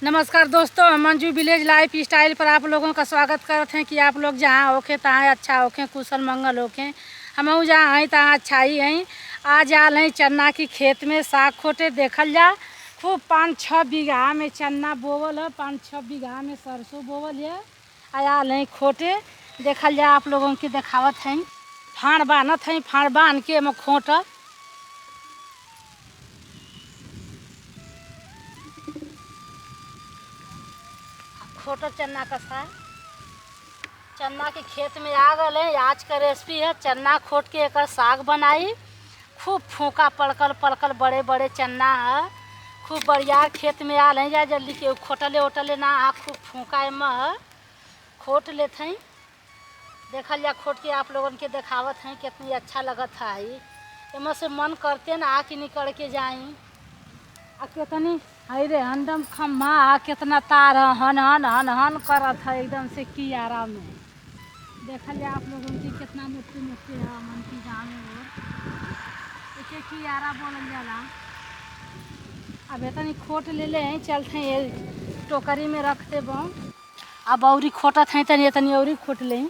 नमस्कार दोस्तों, Manju village life style पर आप लोगों का स्वागत करते हैं कि आप लोग जहाँ होके तहाँ अच्छा होके कुशल मंगल होके। हम जहाँ हैं तहाँ अच्छा ही हैं। आज आल हैं चन्ना की खेत में साग खोटे देखल जा। खूब 5-6 बीघा में चन्ना बोवल है, 5-6 बीघा में सरसों बोवल है। आल हैं खोटे देखल जा। आप लोगों की देखावत हैं। फाड़ बानत हैं, फाड़ बांध के में खोट खोटो चन्ना का साग। चन्ना के खेत में आ गए हैं। आज का रेसिपी है चन्ना खोट के एक साग बनाई। खूब फूका पड़कल बड़े बड़े चन्ना है। खूब बढ़िया खेत में आल हैं जा जल्दी के खोटले ओटले ना आ। खूब फूका में खोट लेते हैं। देखल जा खोट के आप लोगन के देखावत हैं कितनी अच्छा लगत है। इमें से मन करते ना आ कि निकल के जाई। आ कितनी है रे हंडम खम्मा कितना तार हन हन हन हन करत है एकदम से कियारा में। देखल जाए आप लोगों की कितना मोटे मोटे है मन की गाँव में एक कियारा बोलल जाला। अब इतनी खोट ले हैं चलते हैं ये टोकरी में रखते बो। अब औरी खोटत हैं तनी इतनी औरी खोट लें।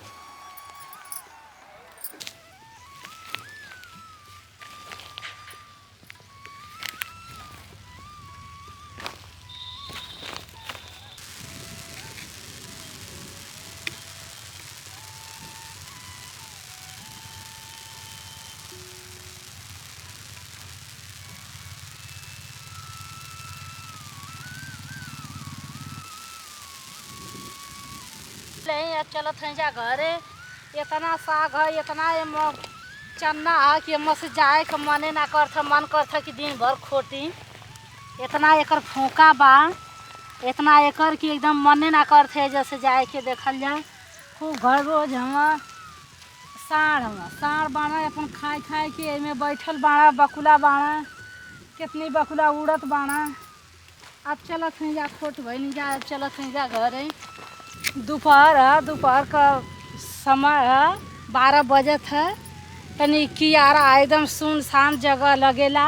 अब चलत हैं जा घरे। इतना साग है, इतना चन्ना है कि एम से जाए के मने ना करता। मन करता कि दिन भर खोटी। इतना एकर फूका बा, इतना एकर कि एकदम मने ना करते जैसे जाए के देखल जाए। खूब घर रोज हम साढ़ बाड़ा अपन खाए के में बैठल बाड़ा। बकुला बाड़ा कितनी बकुला उड़त बाड़ा। अब चलत हैं जा खोट भई जा। अब चलत हैं जा घरे। दोपहर है, दोपहर का समय है, 12 बजत है। तनी कियारा एकदम सुनसान जगह लगेला।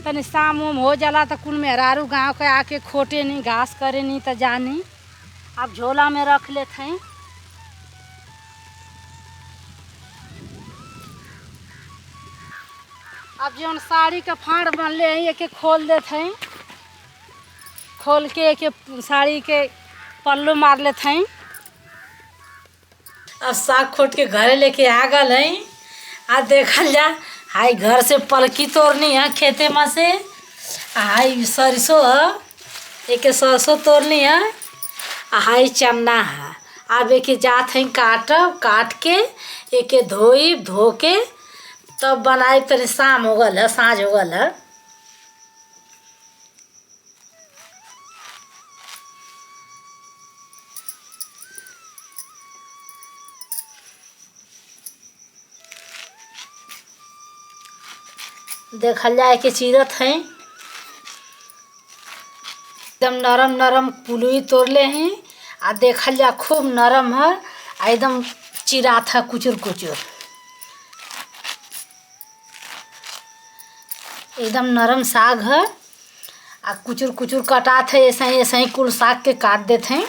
तनी शाम उम हो जाला तो कुल मेहरारू गाँव के आके खोटे नहीं घास करे नहीं तो जानी। अब झोला में रख लेते हैं। अब जो साड़ी का फाड़ बनले हैं एक खोल देते हैं। खोल के एक साड़ी के पल्लू मार लेते हैं। अब साग खोट के घरे लेके आ गल हैं। आ देखल जा हाई घर से पलकी तोड़नी है खेते में से। हाई सरसों है, एक सरसों तोड़नी है। हाई चन्ना है। अब एक जात हैं काट के एक धो के तब बनाए। तनी शाम हो गल है, साँझ हो गल है। देखल जाए के चीरत हैं। एकदम नरम नरम पुलुई तोड़ले हैं। आ देखल जा खूब नरम है, एकदम चिरात है कुचुर कुचुर। एकदम नरम साग है। आ कुचुर कुचुर कटात है। ऐसे ही कुल साग के काट देते हैं।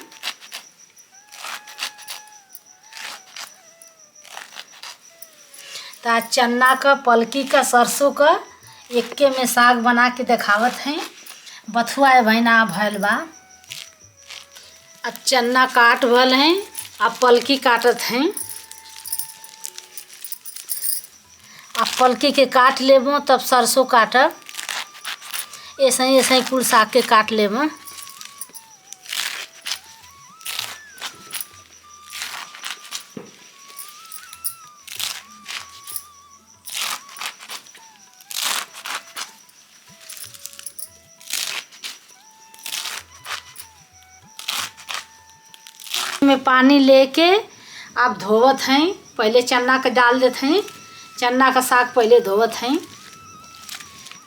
तो चन्ना का पलकी का सरसों का एक में साग बना के देखावत हैं। बथुआ भैना भैल बा। अब चन्ना काट भल हैं। अब पलकी काटत हैं। अब पलकी के काट लेबो तब सरसों काटब। ऐसे ही कुल साग के काट लेबो। में पानी लेके आप धोवत हैं। पहले चन्ना का डाल देते हैं। चन्ना का साग पहले धोवत हैं।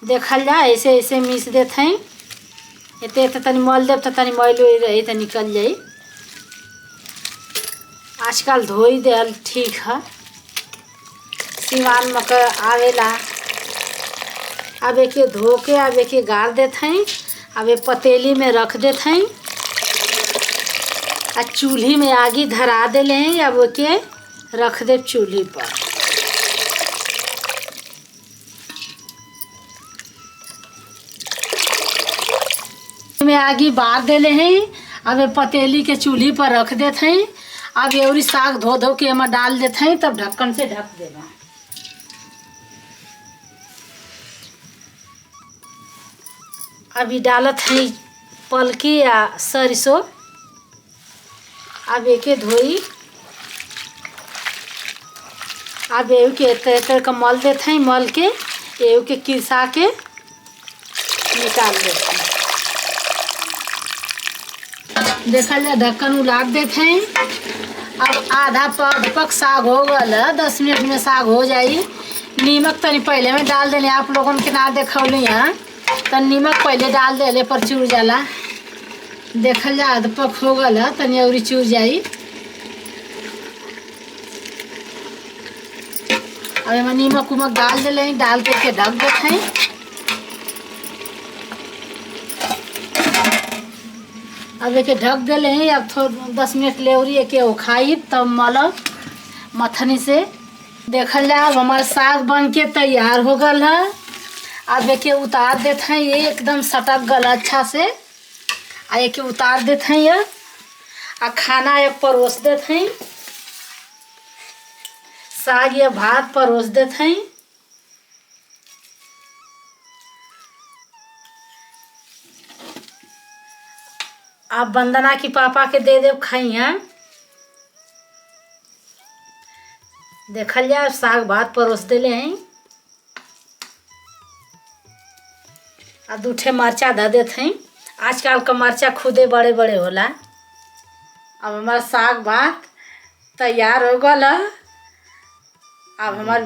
देखल जा ऐसे मिस देते हैं। इतने तनी मल देव तो तनी मैल रही तो निकल जाई। आजकल धोई देल ठीक है। सिवान में आवेला। अब एक धो के अब एक गाड़ देते हैं। अब एक पतीली में रख देते हैं। आ चूल्ही में आगी धरा देले हैं। अब ओके रख दे चूल्ही पर। में आगी बार देले हैं। अब ये पतीली के चूल्ही पर रख देते हैं। अब एवरी साग धो धो के एमा डाल देते हैं, तब ढक्कन से ढक देना। अभी डालत है पलकी या सरसों। अब एके धोई, अब एव के तर का मल देते हैं। मल के एव के किरसा के निकाल देते हैं। देखा जाए ढक्कन उलाट देते हैं। अब आधा पक साग हो गया, 10 मिनट में साग हो जाई। नीमक तनी पहले में डाल देने, आप लोगों के ना देखौली हैं तो नीमक पहले डाल देले पर चूर जाला। देखल जा आधा पक हो गया, तनी और चूर जाई। अब एमा नीमक उमक डाल देले, डाल के ढक देते हैं। अब एके ढक देले हैं। अब थोड़ा 10 मिनट लेवरी एके उखाई, तब मलब मथनी से। देखल जा अब हमारा साग बन के तैयार हो गल है। अब एके उतार देते हैं। ये एकदम सटक गल अच्छा से। आ एके उतार देते हैं ये। आ खाना एक परोस देते हैं। साग या भात परोस देते हैं। आप वंदना की पापा के दे देव खाई हैं। देखल जाए साग भात परोस देले हैं। आ 2 ठे मरचा धर देते हैं। आजकल का मरचा खुदे बड़े बड़े होला। अब हमारा साग भात तैयार हो गया। अब हमार